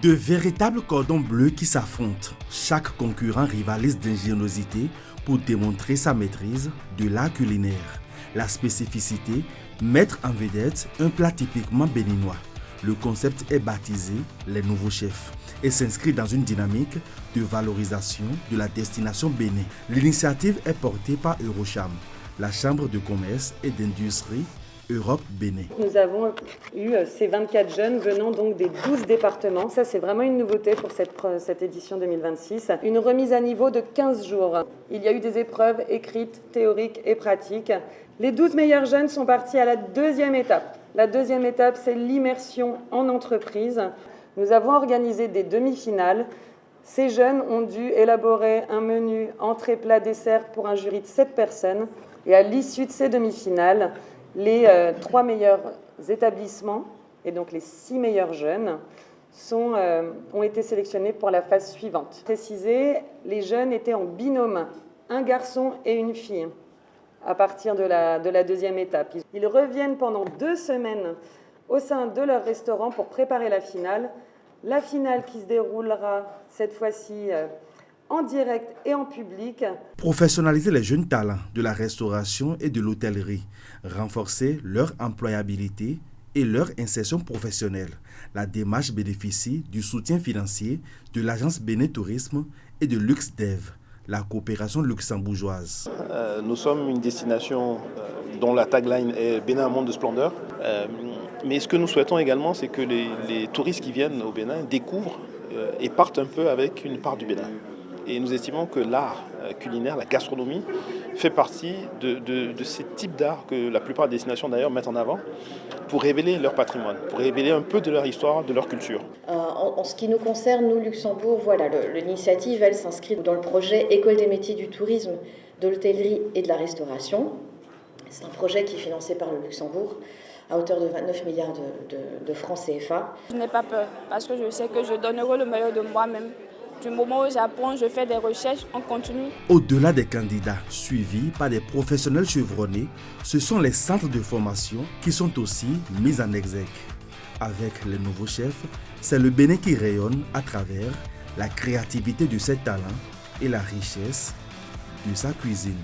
De véritables cordons bleus qui s'affrontent. Chaque concurrent rivalise d'ingéniosité pour démontrer sa maîtrise de l'art culinaire. La spécificité, mettre en vedette un plat typiquement béninois. Le concept est baptisé les nouveaux chefs et s'inscrit dans une dynamique de valorisation de la destination Bénin. L'initiative est portée par Eurocham, la Chambre de commerce et d'industrie Europe Bénin. Nous avons eu ces 24 jeunes venant donc des 12 départements. Ça, c'est vraiment une nouveauté pour cette édition 2026. Une remise à niveau de 15 jours. Il y a eu des épreuves écrites, théoriques et pratiques. Les 12 meilleurs jeunes sont partis à la deuxième étape. La deuxième étape, c'est l'immersion en entreprise. Nous avons organisé des demi-finales. Ces jeunes ont dû élaborer un menu entrée, plat, dessert pour un jury de 7 personnes. Et à l'issue de ces demi-finales, les 3 meilleurs établissements et donc les 6 meilleurs jeunes ont été sélectionnés pour la phase suivante. Précisé, les jeunes étaient en binôme, un garçon et une fille, à partir de la deuxième étape. Ils reviennent pendant 2 semaines au sein de leur restaurant pour préparer la finale. La finale qui se déroulera cette fois-ci en direct et en public. Professionnaliser les jeunes talents de la restauration et de l'hôtellerie, renforcer leur employabilité et leur insertion professionnelle. La démarche bénéficie du soutien financier de l'agence Bénin Tourisme et de LuxDev, la coopération luxembourgeoise. Nous sommes une destination dont la tagline est Bénin, un monde de splendeur. Mais ce que nous souhaitons également, c'est que les touristes qui viennent au Bénin découvrent et partent un peu avec une part du Bénin. Et nous estimons que l'art culinaire, la gastronomie, fait partie de ces types d'art que la plupart des destinations d'ailleurs mettent en avant pour révéler leur patrimoine, pour révéler un peu de leur histoire, de leur culture. En ce qui nous concerne, nous, Luxembourg, voilà, l'initiative, elle s'inscrit dans le projet École des métiers du tourisme, de l'hôtellerie et de la restauration. C'est un projet qui est financé par le Luxembourg à hauteur de 29 milliards de francs CFA. Je n'ai pas peur parce que je sais que je donnerai le meilleur de moi-même. Du moment où j'apprends, je fais des recherches, on continue. Au-delà des candidats suivis par des professionnels chevronnés, ce sont les centres de formation qui sont aussi mis en exergue. Avec les nouveaux chefs, c'est le Bénin qui rayonne à travers la créativité de ses talents et la richesse de sa cuisine.